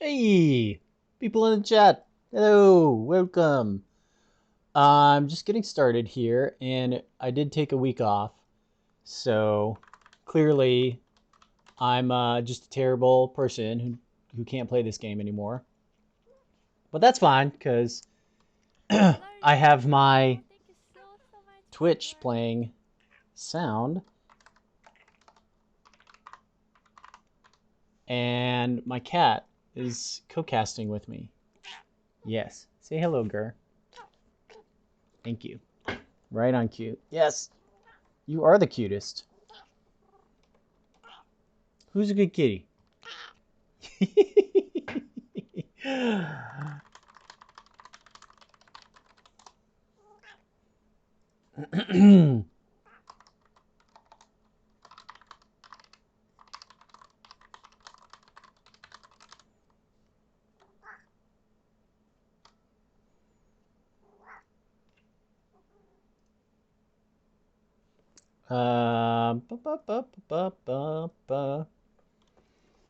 Hey, people in the chat. Hello, welcome. I'm just getting started here, and I did take a week off, so clearly I'm just a terrible person who can't play this game anymore. But that's fine, because I have my Twitch playing sound, and my cat is co-casting with me. Yes, say hello, Gur. Thank you. Right on cue. Yes, you are the cutest. Who's a good kitty?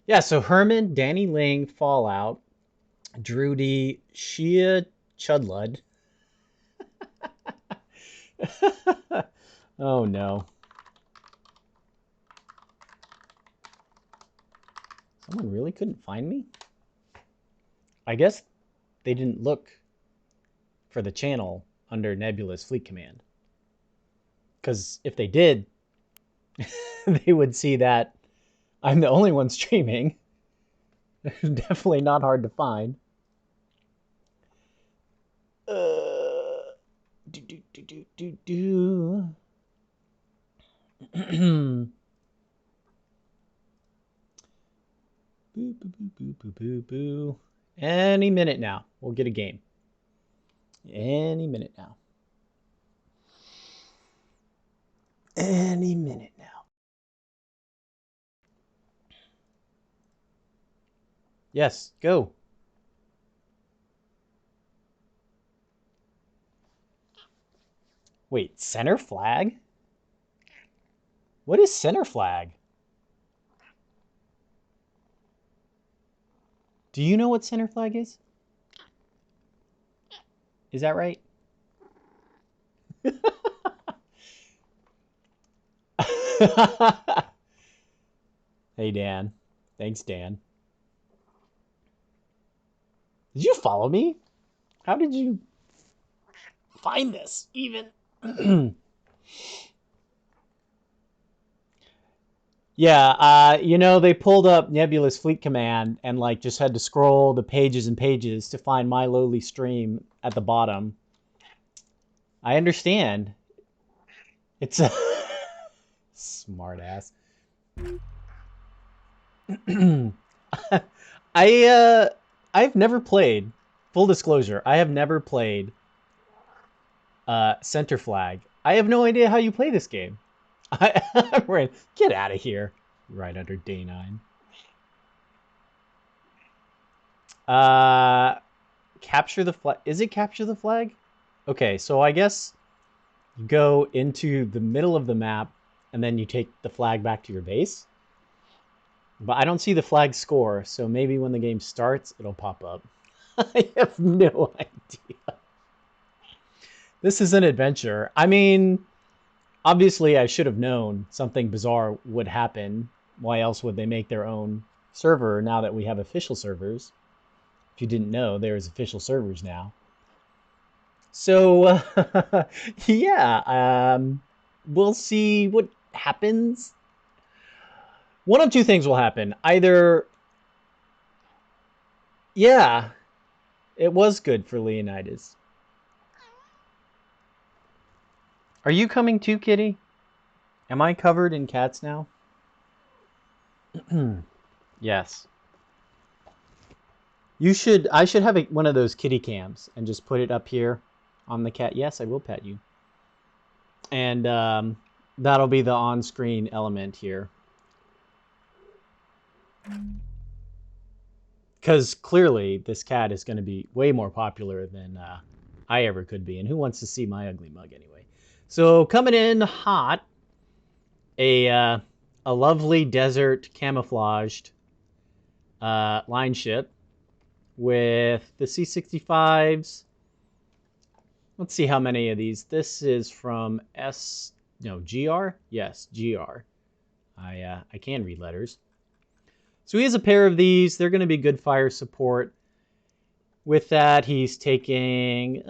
Yeah, so Herman, Danny Ling, Fallout, Drudy, Shia Chudlud. Oh no. Someone really couldn't find me? I guess they didn't look for the channel under Nebulous Fleet Command. Because if they did, they would see that I'm the only one streaming. Definitely not hard to find. Do. Boo, boo, boo, boo, boo, boo, boo. Any minute now, we'll get a game. Any minute now. Any minute now. Yes, go. Wait, center flag? What is center flag? Do you know what center flag is? Is that right? Hey, Dan. Thanks, Dan. Did you follow me? How did you find this, even? Yeah, you know, they pulled up Nebulous Fleet Command and like just had to scroll the pages and pages to find my lowly stream at the bottom. I understand. It's a smart ass. I've never played, full disclosure, I have never played center flag. I have no idea how you play this game. I'm right. Get out of here. Right under day 9. Capture the flag. Is it capture the flag? Okay, so I guess you go into the middle of the map and then you take the flag back to your base. But I don't see the flag score, so maybe when the game starts, it'll pop up. I have no idea. This is an adventure. I mean, obviously I should have known something bizarre would happen. Why else would they make their own server now that we have official servers? If you didn't know, there's official servers now. So, yeah, we'll see what happens. One of two things will happen. Either, yeah, it was good for Leonidas. Are you coming too, Kitty? Am I covered in cats now? Yes. I should have one of those kitty cams and just put it up here on the cat. Yes, I will pet you. And that'll be the on-screen element here. Because clearly this cat is going to be way more popular than I ever could be. And who wants to see my ugly mug anyway? So coming in hot, a lovely desert camouflaged line ship. with the C65s. Let's see how many of these. This is from GR? Yes, GR. I can read letters. So he has a pair of these. They're going to be good fire support. With that, he's taking...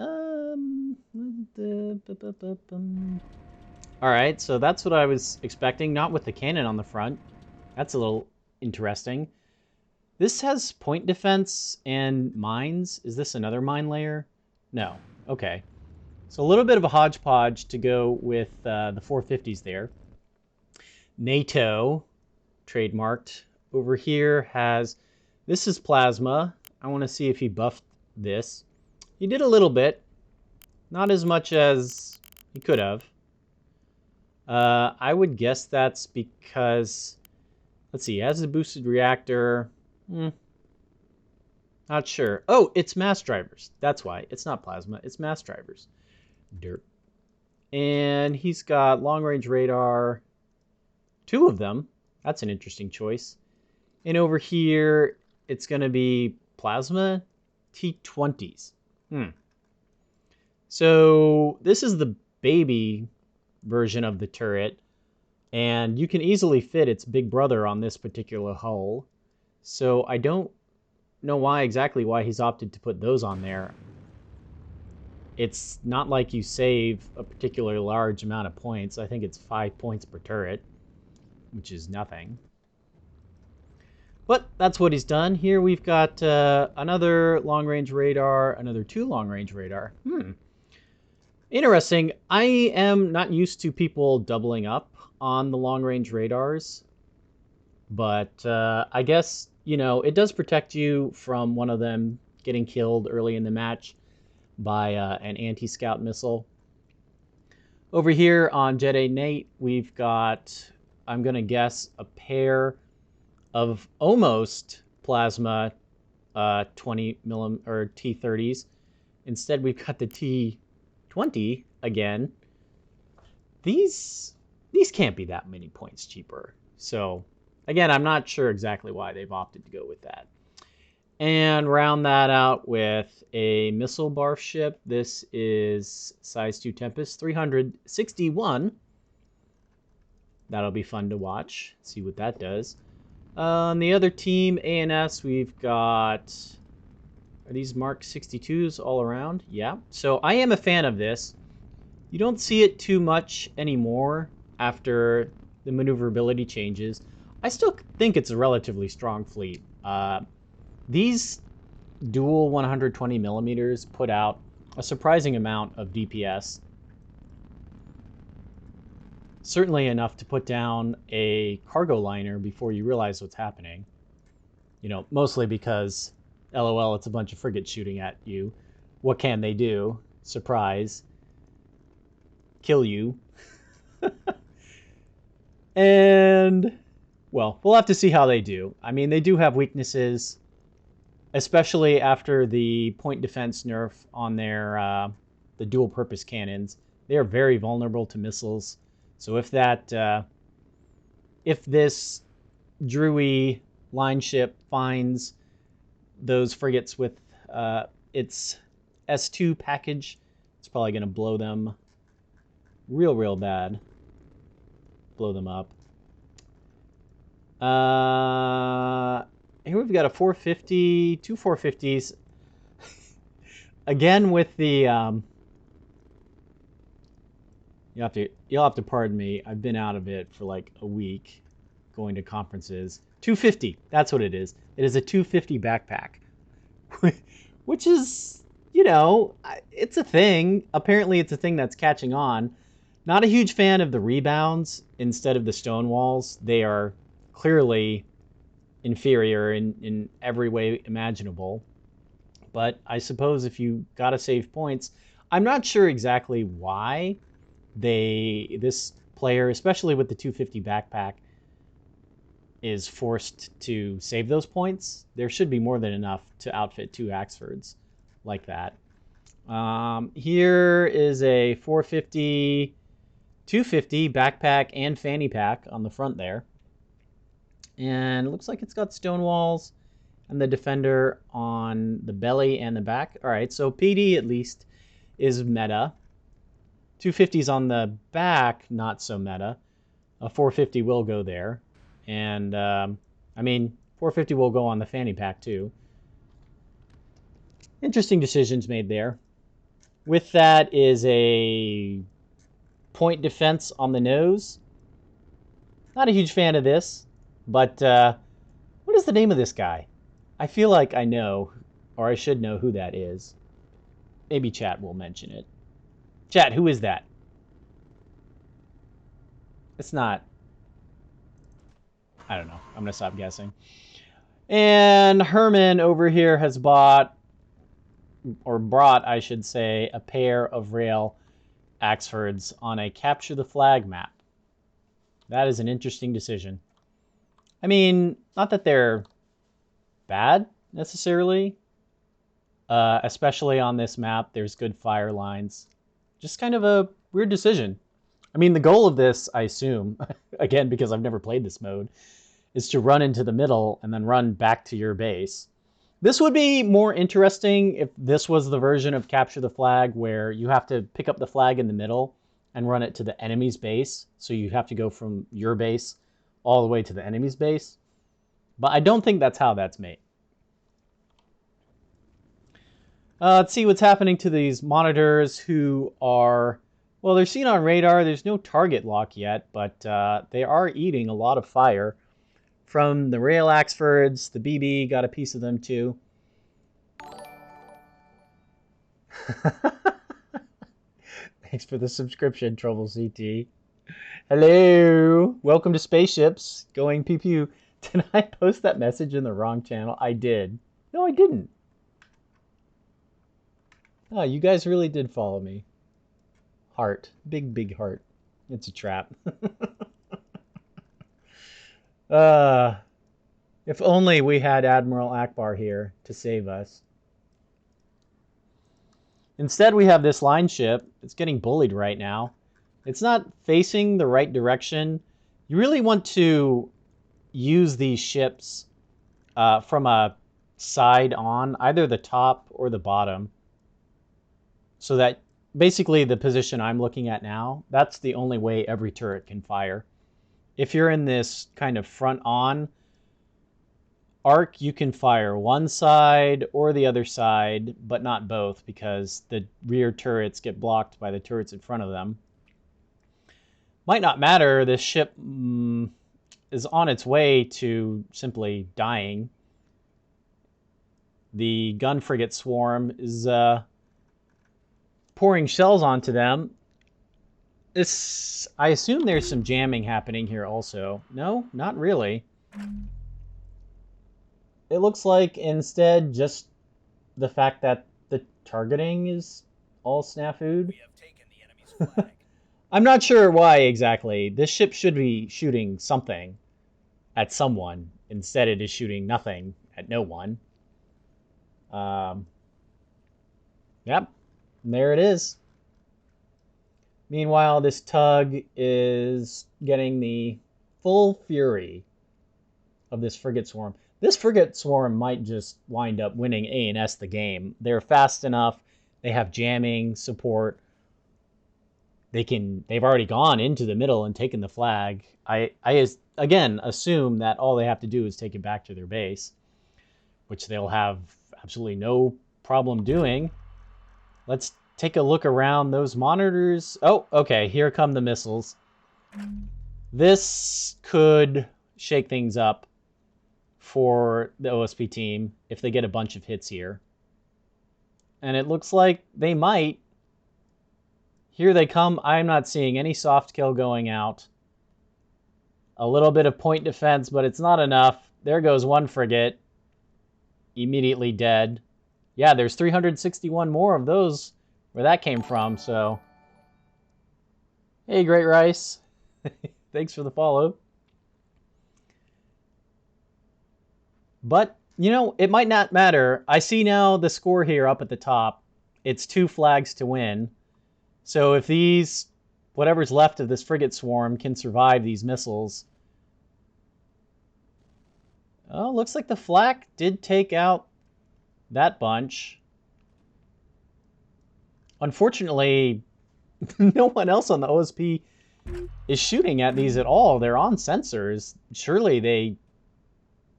Alright, so that's what I was expecting. Not with the cannon on the front. That's a little interesting. This has point defense and mines. Is this another mine layer? No. Okay. So a little bit of a hodgepodge to go with the 450s there. NATO, trademarked. Over here has... This is plasma. I want to see if he buffed this. He did a little bit. Not as much as he could have. I would guess that's because... Let's see, he has a boosted reactor. Not sure. Oh, it's mass drivers. That's why. It's not plasma. It's mass drivers. Derp. And he's got long-range radar. 2 of them. That's an interesting choice. And over here, it's going to be plasma T20s. So this is the baby version of the turret. And you can easily fit its big brother on this particular hull. So I don't know exactly why he's opted to put those on there. It's not like you save a particularly large amount of points. I think it's 5 points per turret, which is nothing. But that's what he's done. Here we've got another long-range radar, another 2 long-range radar. Interesting. I am not used to people doubling up on the long-range radars, but I guess, you know, it does protect you from one of them getting killed early in the match by an anti-scout missile. Over here on Jet A Nate, we've got, I'm going to guess, a pair of almost plasma 20 mm or T30s. Instead, we've got the T20 again. These can't be that many points cheaper. So, again, I'm not sure exactly why they've opted to go with that. And round that out with a missile barf ship. This is size 2 Tempest 361. That'll be fun to watch. See what that does. On the other team, ANS, we've got... Are these Mark 62s all around? Yeah. So I am a fan of this. You don't see it too much anymore after the maneuverability changes. I still think it's a relatively strong fleet. These dual 120 millimeters put out a surprising amount of DPS. Certainly enough to put down a cargo liner before you realize what's happening. You know, mostly because, LOL, it's a bunch of frigates shooting at you. What can they do? Surprise. Kill you. And, well, we'll have to see how they do. I mean, they do have weaknesses, especially after the point defense nerf on their the dual purpose cannons. They are very vulnerable to missiles. So if that, if this Druy line ship finds those frigates with its S2 package, it's probably going to blow them real bad. Blow them up. Here we've got a 450, 2 450s. Again with the you'll have to pardon me. I've been out of it for like a week, going to conferences. 250. That's what it is. It is a 250 backpack, which is, you know, it's a thing. Apparently, it's a thing that's catching on. Not a huge fan of the rebounds instead of the stone walls. They are clearly inferior in every way imaginable. But I suppose if you gotta save points, I'm not sure exactly why this player, especially with the 250 backpack, is forced to save those points. There should be more than enough to outfit 2 Axfords like that. Here is a 450, 250 backpack and fanny pack on the front there. And it looks like it's got stone walls. and the defender on the belly and the back. All right, so PD at least is meta. 250s on the back, not so meta. A 450 will go there. And, I mean, 450 will go on the fanny pack, too. Interesting decisions made there. With that is a point defense on the nose. Not a huge fan of this, but what is the name of this guy? I feel like I know, or I should know who that is. Maybe chat will mention it. Chat, who is that? It's not. I don't know. I'm going to stop guessing. And Herman over here has brought, I should say, a pair of rail Axfords on a capture the flag map. That is an interesting decision. I mean, not that they're bad necessarily, especially on this map. There's good fire lines. Just kind of a weird decision. I mean, the goal of this, I assume, again, because I've never played this mode, is to run into the middle and then run back to your base. This would be more interesting if this was the version of Capture the Flag where you have to pick up the flag in the middle and run it to the enemy's base. So you have to go from your base all the way to the enemy's base. But I don't think that's how that's made. Let's see what's happening to these monitors who are, well, they're seen on radar. There's no target lock yet, but they are eating a lot of fire from the rail Axfords. The BB got a piece of them too. Thanks for the subscription, Trouble CT. Hello, welcome to Spaceships. Going pew pew. Did I post that message in the wrong channel? I did. No, I didn't. Oh, you guys really did follow me. Heart. Big, big heart. It's a trap. If only we had Admiral Akbar here to save us. Instead, we have this line ship. It's getting bullied right now. It's not facing the right direction. You really want to use these ships from a side on, either the top or the bottom. So that basically the position I'm looking at now, that's the only way every turret can fire. If you're in this kind of front on arc, you can fire one side or the other side, but not both because the rear turrets get blocked by the turrets in front of them. Might not matter. This ship is on its way to simply dying. The gun frigate swarm is pouring shells onto them. I assume there's some jamming happening here also. No, not really. It looks like instead just the fact that the targeting is all snafu'd. We have taken the enemy's flag. I'm not sure why exactly. This ship should be shooting something at someone. Instead it is shooting nothing at no one. Yep. And there it is. Meanwhile, this tug is getting the full fury of this frigate swarm. This frigate swarm might just wind up winning A&S the game. They're fast enough. They have jamming support. They've already gone into the middle and taken the flag. I again assume that all they have to do is take it back to their base, which they'll have absolutely no problem doing. Let's take a look around those monitors. Oh, okay, here come the missiles. This could shake things up for the OSP team if they get a bunch of hits here. And it looks like they might. Here they come. I'm not seeing any soft kill going out. A little bit of point defense, but it's not enough. There goes one frigate. Immediately dead. Yeah, there's 361 more of those where that came from, so. Hey, Great Rice. Thanks for the follow. But, you know, it might not matter. I see now the score here up at the top. It's 2 flags to win. So if these, whatever's left of this frigate swarm can survive these missiles, Oh, looks like the flak did take out that bunch. Unfortunately, no one else on the OSP is shooting at these at all. They're on sensors. Surely they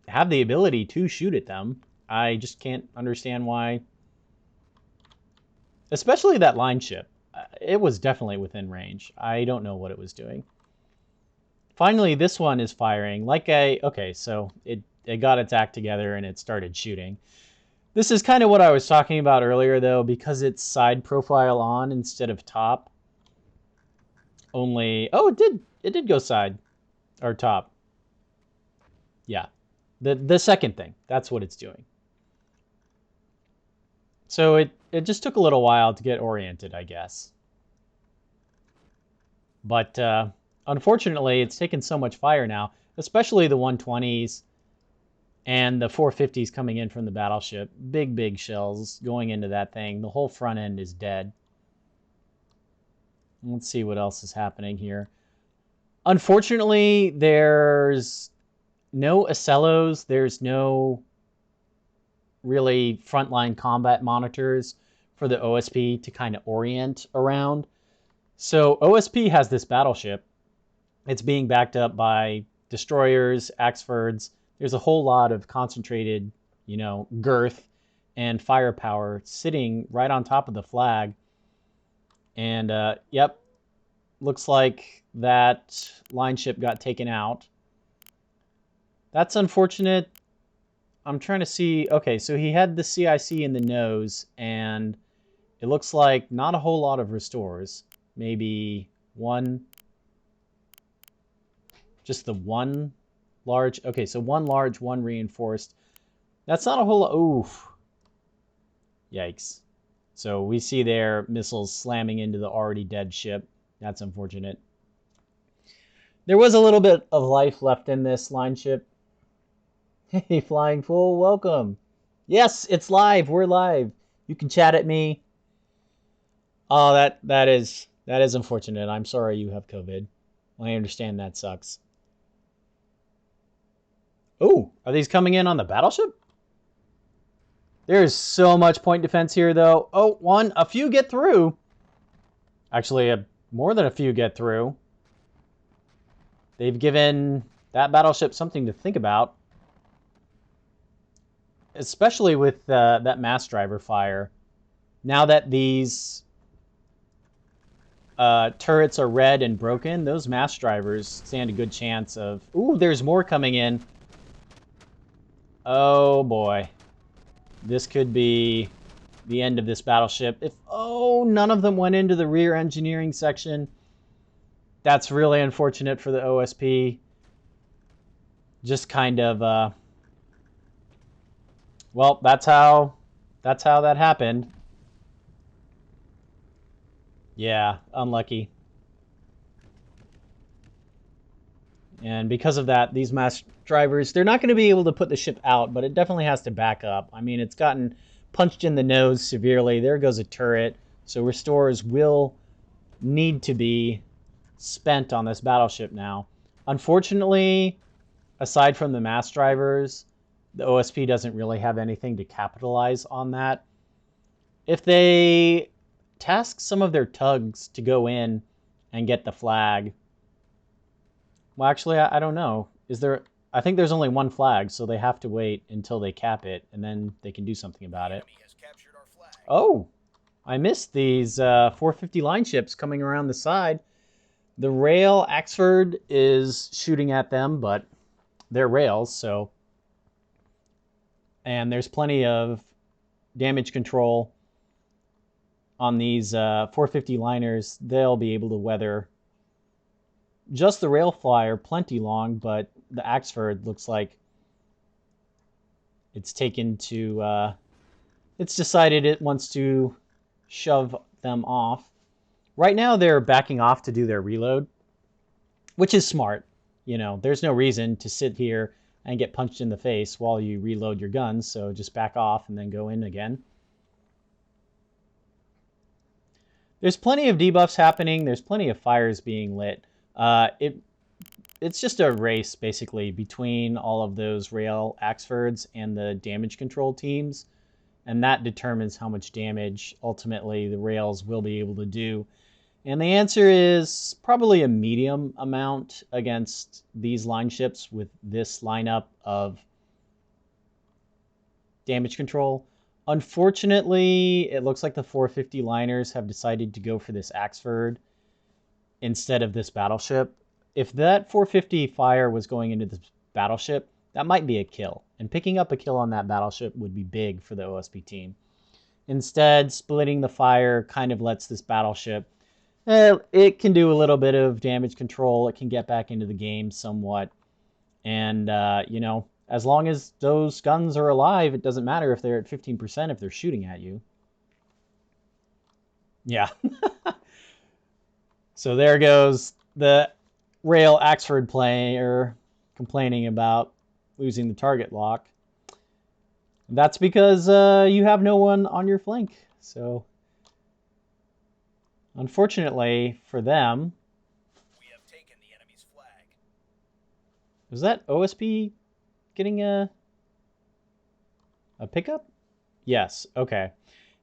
have the ability to shoot at them. I just can't understand why. Especially that line ship. It was definitely within range. I don't know what it was doing. Finally, this one is firing. Okay, so it got its act together and it started shooting. This is kind of what I was talking about earlier, though, because it's side profile on instead of top. Only, oh, it did go side or top. Yeah, the second thing, that's what it's doing. So it just took a little while to get oriented, I guess. But unfortunately, it's taken so much fire now, especially the 120s and the 450s coming in from the battleship. Big shells going into that thing. The whole front end is dead. Let's see what else is happening here. Unfortunately, there's no Ocellos. There's no really frontline combat monitors for the OSP to kind of orient around. So OSP has this battleship. It's being backed up by destroyers, Axfords. There's a whole lot of concentrated, girth and firepower sitting right on top of the flag. And, yep, looks like that line ship got taken out. That's unfortunate. I'm trying to see. Okay, so he had the CIC in the nose, and it looks like not a whole lot of restores. Maybe one. Just the one large. Okay, so one large, one reinforced. That's not a whole lot. Oof. Yikes. So we see their missiles slamming into the already dead ship. That's unfortunate. There was a little bit of life left in this line ship. Hey, Flying Fool, welcome. Yes, it's live. We're live. You can chat at me. Oh, that is unfortunate. I'm sorry you have COVID. I understand that sucks. Oh, are these coming in on the battleship? There's so much point defense here, though. Oh, a few get through. Actually, more than a few get through. They've given that battleship something to think about. Especially with that mass driver fire. Now that these turrets are red and broken, those mass drivers stand a good chance of... Ooh, there's more coming in. Oh, boy. This could be the end of this battleship. None of them went into the rear engineering section. That's really unfortunate for the OSP. Just kind of... well, that's how that happened. Yeah, unlucky. And because of that, these mass drivers, they're not going to be able to put the ship out, but it definitely has to back up. I mean, it's gotten punched in the nose severely. There goes a turret. So restores will need to be spent on this battleship now. Unfortunately, aside from the mass drivers, the OSP doesn't really have anything to capitalize on that. If they task some of their tugs to go in and get the flag... Well, actually, I don't know. I think there's only one flag, so they have to wait until they cap it, and then they can do something about it. Oh, I missed these 450 line ships coming around the side. The rail, Axford is shooting at them, but they're rails, so... And there's plenty of damage control on these 450 liners. They'll be able to weather just the rail flyer plenty long, but the Axford looks like it's it's decided it wants to shove them off. Right now they're backing off to do their reload, which is smart. There's no reason to sit here and get punched in the face while you reload your guns, so just back off and then go in again. There's plenty of debuffs happening. There's plenty of fires being lit. it's just a race basically between all of those rail Axfords and the damage control teams, and that determines how much damage ultimately the rails will be able to do. And the answer is probably a medium amount against these line ships with this lineup of damage control. Unfortunately, it looks like the 450 liners have decided to go for this Axford instead of this battleship. If that 450 fire was going into this battleship, that might be a kill. And picking up a kill on that battleship would be big for the OSP team. Instead, splitting the fire kind of lets this battleship, it can do a little bit of damage control. It can get back into the game somewhat. And, you know, as long as those guns are alive, it doesn't matter if they're at 15% if they're shooting at you. Yeah. So there goes the rail Axford player complaining about losing the target lock. That's because you have no one on your flank. So unfortunately for them, We have taken the enemy's flag. was that OSP getting a pickup? Yes. Okay.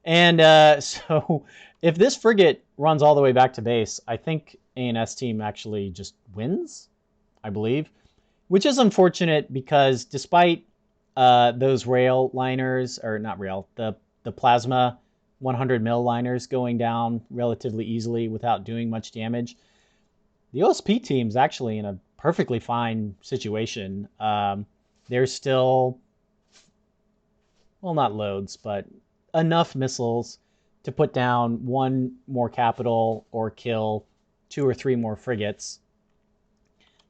And so if this frigate runs all the way back to base, I think A&S team actually just wins, I believe, which is unfortunate because despite those rail liners, or not rail, the plasma 100 mil liners going down relatively easily without doing much damage, the OSP team's actually in a perfectly fine situation. There's still, well, not loads, but enough missiles to put down one more capital or kill 2 or 3 more frigates.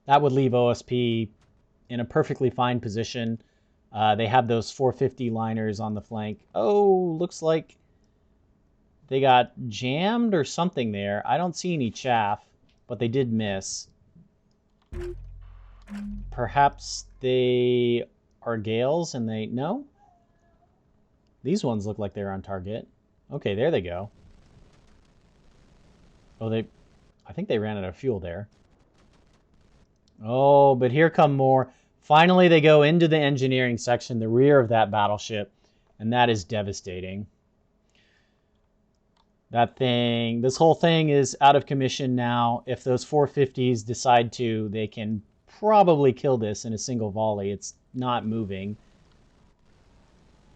That would leave OSP in a perfectly fine position. They have those 450 liners on the flank. Oh, looks like they got jammed or something there. I don't see any chaff, but they did miss. Perhaps they are Gales and they... No? These ones look like they're on target. Okay, there they go. Oh, I think they ran out of fuel there. Oh, but here come more. Finally, they go into the engineering section, the rear of that battleship, and that is devastating. That thing, this whole thing is out of commission now. If those 450s decide to, they can probably kill this in a single volley. It's not moving.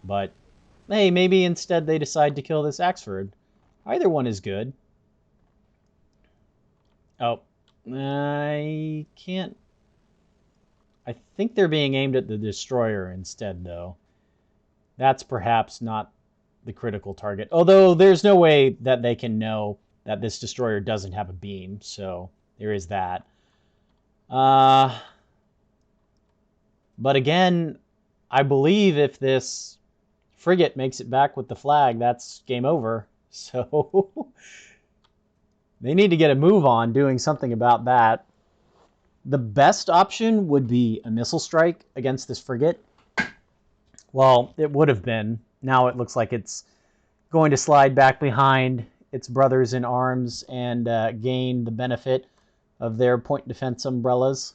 But, hey, maybe instead they decide to kill this Axford. Either one is good. Oh, I can't... I think they're being aimed at the destroyer instead, though. That's perhaps not the critical target. Although there's no way that they can know that this destroyer doesn't have a beam, so there is that. But again, I believe if this frigate makes it back with the flag, that's game over. So they need to get a move on doing something about that. The best option would be a missile strike against this frigate. Well, it would have been. Now it looks like it's going to slide back behind its brothers in arms and gain the benefit of their point defense umbrellas.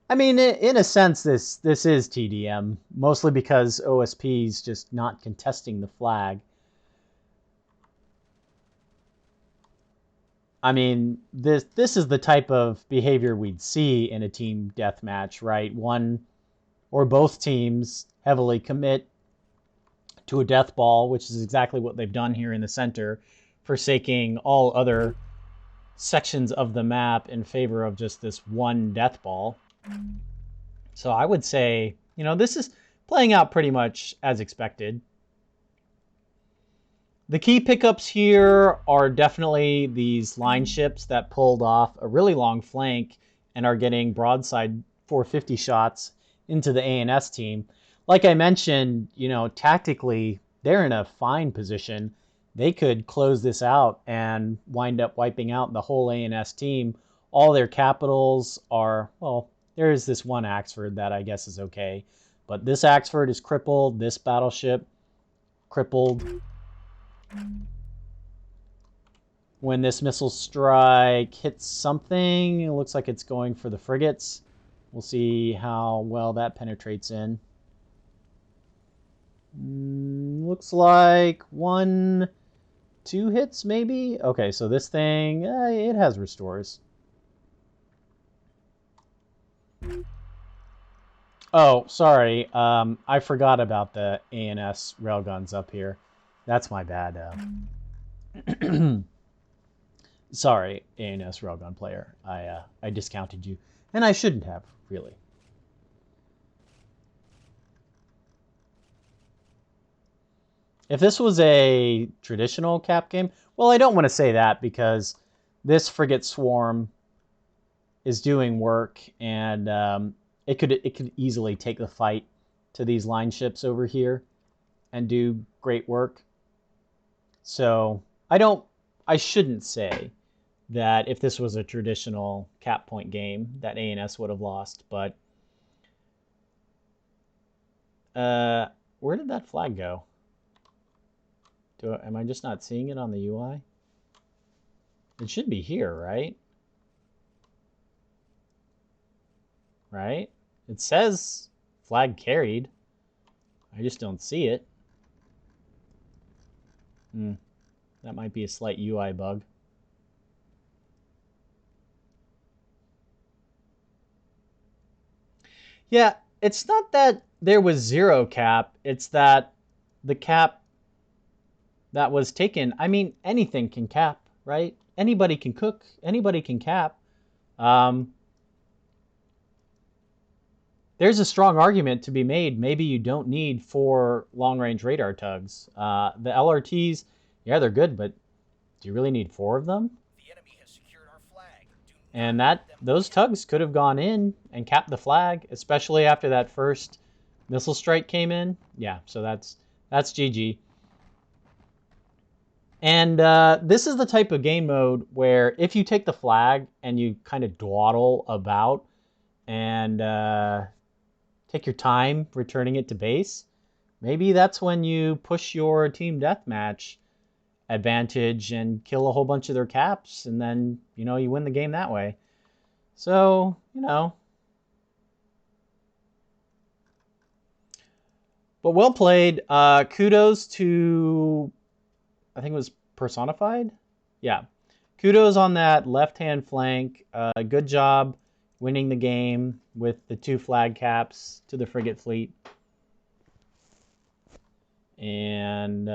I mean, in a sense, this is TDM, mostly because OSP's just not contesting the flag. I mean, this is the type of behavior we'd see in a team deathmatch, right? One or both teams heavily commit to a death ball, which is exactly what they've done here in the center, forsaking all other sections of the map in favor of just this one death ball. So I would say, you know, this is playing out pretty much as expected. The key pickups here are definitely these line ships that pulled off a really long flank and are getting broadside 450 shots into the A&S team. Like I mentioned, you know, tactically, they're in a fine position. They could close this out and wind up wiping out the whole A&S team. All their capitals are, well, there is this one Axford that I guess is okay. But this Axford is crippled. This battleship crippled. when this missile strike hits something, it looks like it's going for the frigates. We'll see how well that penetrates in. Looks like 1, 2 hits maybe? Okay, so this thing, it has restores. Oh, sorry. I forgot about the ANS railguns up here. That's my bad. Sorry, ANS railgun player. I discounted you, and I shouldn't have, really. If this was a traditional cap game, well, I don't want to say that because this frigate swarm is doing work, and it could easily take the fight to these line ships over here and do great work. So I shouldn't say that if this was a traditional cap point game that ANS would have lost, but where did that flag go? Am I just not seeing it on the UI? It should be here, right? Right? It says flag carried. I just don't see it. That might be a slight UI bug. Yeah, it's not that there was 0 cap. It's that the cap that was taken, I mean, anything can cap, right? Anybody can cook. Anybody can cap. There's a strong argument to be made. Maybe you don't need 4 long-range radar tugs. The LRTs, yeah, they're good, but do you really need 4 of them? The enemy has secured our flag. And those tugs could have gone in and capped the flag, especially after that first missile strike came in. Yeah, so that's GG. And this is the type of game mode where if you take the flag and you kind of dawdle about and take your time returning it to base, maybe that's when you push your team deathmatch advantage and kill a whole bunch of their caps, and then, you know, you win the game that way. So, you know. But well played. Kudos to, I think it was Personified? Yeah. Kudos on that left-hand flank. Good job winning the game with the 2 flag caps to the frigate fleet. And